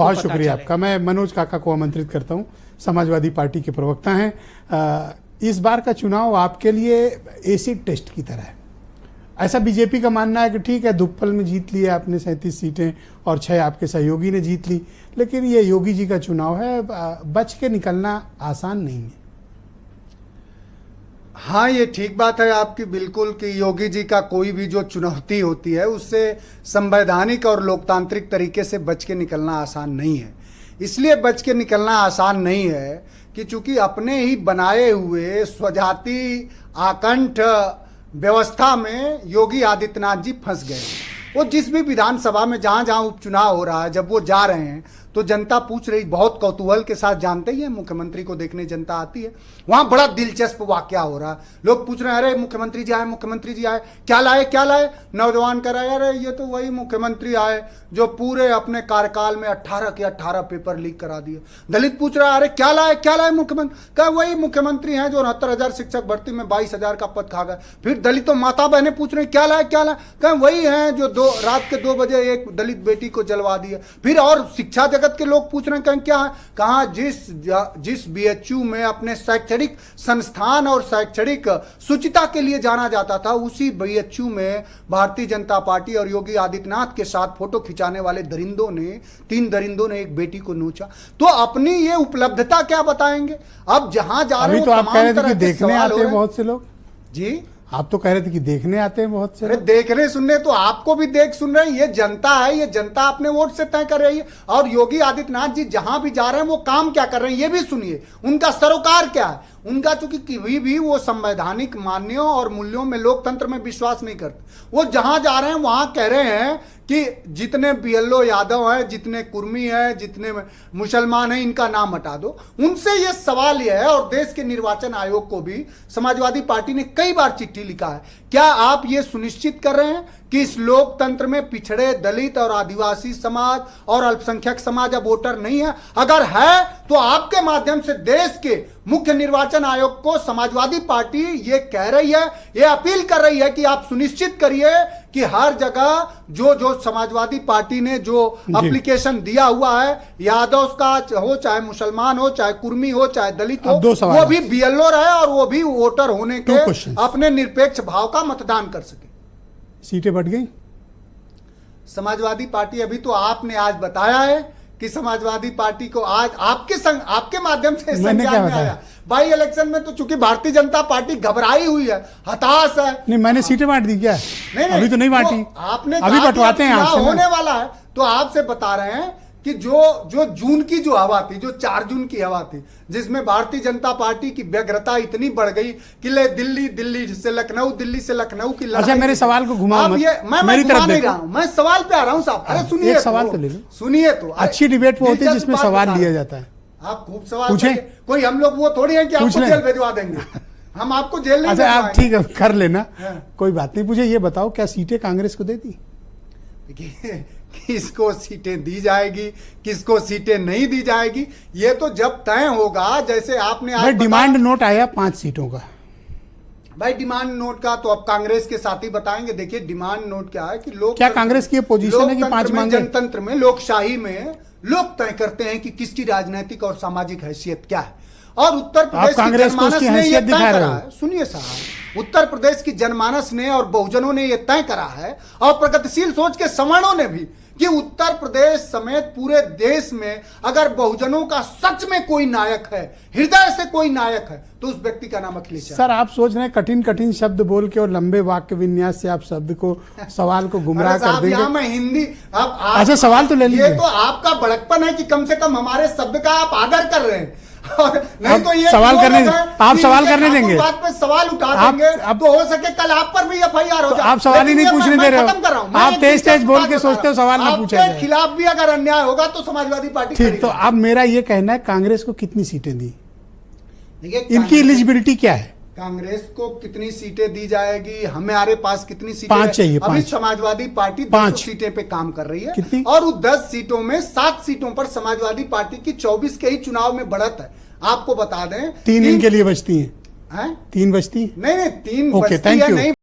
बहुत शुक्रिया आपका। मैं मनोज काका को आमंत्रित करता हूं, समाजवादी पार्टी के प्रवक्ता हैं। इस बार का चुनाव आपके लिए एसिड टेस्ट की तरह है। ऐसा बीजेपी का मानना है कि ठीक है, दुप्पल में जीत लिया आपने 37 सीटें और 6 आपके सहयोगी ने जीत ली, लेकिन ये योगी जी का चुनाव है, बच के निकलना आसान नहीं है। हाँ, ये ठीक बात है आपकी बिल्कुल कि योगी जी का कोई भी जो चुनौती होती है उससे संवैधानिक और लोकतांत्रिक तरीके से बच के निकलना आसान नहीं है। इसलिए बच के निकलना आसान नहीं है कि चूंकि अपने ही बनाए हुए स्वजाति आकंठ व्यवस्था में योगी आदित्यनाथ जी फंस गए। वो जिस भी विधानसभा में जहां जहां उपचुनाव हो रहा है, जब वो जा रहे हैं तो जनता पूछ रही, बहुत कौतूहल के साथ, जानते ही है मुख्यमंत्री को देखने जनता आती है, वहां बड़ा दिलचस्प वाकया हो रहा है। लोग पूछ रहे हैं, अरे मुख्यमंत्री जी आए, मुख्यमंत्री जी आए, क्या लाए क्या लाए? नौजवान कह रहे हैं, अरे ये तो वही मुख्यमंत्री आए जो पूरे अपने कार्यकाल में 18 के 18 पेपर लीक करा दिए। दलित पूछ रहा है, अरे क्या लाए मुख्यमंत्री? कहा वही मुख्यमंत्री हैं जो 69,000 शिक्षक भर्ती में 22,000 का पद खा गए। फिर दलितों माता बहनें पूछ रहे क्या लाए? कहा वही हैं जो रात के 2 बजे एक दलित बेटी को जलवा दिया। फिर और शिक्षा जगत के लोग पूछ रहे हैं, कहें क्या है? कहा जिस बीएचयू में अपने शैक्षणिक संस्थान और शैक्षणिक शुचिता के लिए जाना जाता था, उसी बीएचयू में भारतीय जनता पार्टी और योगी आदित्यनाथ के साथ फोटो खिंचाने वाले 3 दरिंदों ने एक बेटी को नोचा। तो अपनी ये उपलब्धता क्या बताएंगे? अब जहां जा रहे हो, तो आप कह रहे थे कि देखने आते हैं बहुत से लोग जी, आप तो कह रहे थे कि देखने आते हैं बहुत से। अरे देखने सुनने तो आपको भी देख सुन रहे हैं, ये जनता है, ये जनता अपने वोट से तय कर रही है। और योगी आदित्यनाथ जी जहां भी जा रहे हैं वो काम क्या कर रहे हैं ये भी सुनिए, उनका सरोकार क्या है। उनका चूंकि कभी भी वो संवैधानिक मान्यों और मूल्यों में, लोकतंत्र में विश्वास नहीं करते। वो जहां जा रहे हैं वहां कह रहे हैं कि जितने बीएलओ यादव हैं, जितने कुर्मी हैं, जितने मुसलमान हैं, इनका नाम हटा दो। उनसे ये सवाल यह है, और देश के निर्वाचन आयोग को भी समाजवादी पार्टी ने कई बार चिट्ठी लिखा है, क्या आप ये सुनिश्चित कर रहे हैं कि इस लोकतंत्र में पिछड़े, दलित और आदिवासी समाज और अल्पसंख्यक समाज अब वोटर नहीं है? अगर है तो आपके माध्यम से देश के मुख्य निर्वाचन आयोग को समाजवादी पार्टी ये कह रही है, ये अपील कर रही है कि आप सुनिश्चित करिए कि हर जगह जो समाजवादी पार्टी ने जो एप्लीकेशन दिया हुआ है, यादव का हो, चाहे मुसलमान हो, चाहे कुर्मी हो, चाहे दलित हो, वो भी बीएलओ रहे और वो भी वोटर होने के अपने निरपेक्ष भाव का मतदान कर सके। सीटें बढ़ गई समाजवादी पार्टी, अभी तो आपने आज बताया है कि समाजवादी पार्टी को आज आपके माध्यम से संज्ञान में आया। बाई इलेक्शन में तो चूंकि भारतीय जनता पार्टी घबराई हुई है, हताश है। नहीं, मैंने सीटें बांट दी क्या? नहीं, अभी तो नहीं बांटी, आपने अभी बंटवाते हैं आपसे। होने वाला है तो आपसे बता रहे हैं कि जो जून की जो हवा थी, जो 4 जून की हवा थी, जिसमें भारतीय जनता पार्टी की व्यग्रता इतनी बढ़ गई कि ले दिल्ली से लखनऊ, दिल्ली से लखनऊ की लड़ाई। अच्छा, मेरे सवाल को घुमाओ मत। मैं घुमा नहीं रहा हूं, मैं सवाल पे आ रहा हूं साहब। अरे सुनिए, सवाल तो ले लो। सुनिए तो, अच्छी डिबेट वो होती है जिसमें सवाल लिया जाता है। आप खूब सवाल पूछे, कोई हम लोग वो थोड़ी है कि आपको जेल भिजवा देंगे। हम आपको जेल नहीं। अच्छा, आप ठीक है कर लेना, कोई बात नहीं। मुझे ये बताओ, क्या सीटें कांग्रेस को देती? किसको सीटें दी जाएगी, किसको सीटें नहीं दी जाएगी, ये तो जब तय होगा। जैसे आपने आज डिमांड नोट आया 5 सीटों का। भाई डिमांड नोट का तो अब कांग्रेस के साथी बताएंगे। देखिए डिमांड नोट क्या है कि लोग, क्या कांग्रेस की पोजीशन है कि 5 मांगे? जनतंत्र में, लोकशाही में लोग तय करते हैं कि किसकी राजनीतिक और सामाजिक हैसियत क्या है। और उत्तर प्रदेश की जनमानस ने यह तय करा है। सुनिए साहब, उत्तर प्रदेश की जनमानस ने और बहुजनों ने यह तय करा है, और प्रगतिशील सोच के सवर्णों ने भी, कि उत्तर प्रदेश समेत पूरे देश में अगर बहुजनों का सच में कोई नायक है, हृदय से कोई नायक है, तो उस व्यक्ति का नाम अखिलेश। सर, आप सोच रहे हैं कठिन शब्द बोल के और लंबे वाक्य विन्यास से आप शब्द को, सवाल को गुमराह कर देंगे। मैं हिंदी अच्छा, सवाल तो ले लीजिए। ये तो आपका बड़कपन है कि कम से कम हमारे शब्द का आप आदर कर रहे हैं। नहीं तो ये सवाल करने, आप सवाल करने देंगे, बात पे सवाल उठा देंगे। अब तो हो सके कल आप पर भी एफआईआर हो जाए। आप सवाल ही नहीं पूछने दे रहे हो, आप तेज बोल के सोचते हो सवाल ना पूछा जाए। खिलाफ भी अगर अन्याय होगा तो समाजवादी पार्टी ठीक। तो अब मेरा ये कहना है, कांग्रेस को कितनी सीटें दी? इनकी एलिजिबिलिटी क्या है? कांग्रेस को कितनी सीटें दी जाएगी, हमारे पास कितनी सीटें? 5 चाहिए। अभी समाजवादी पार्टी 10 सीटें पे काम कर रही है। कितनी? और उस 10 सीटों में 7 सीटों पर समाजवादी पार्टी की 24 के ही चुनाव में बढ़त है। आपको बता दें 3 इनके लिए बचती हैं। 3 बचती? नहीं 3 बचती है नहीं।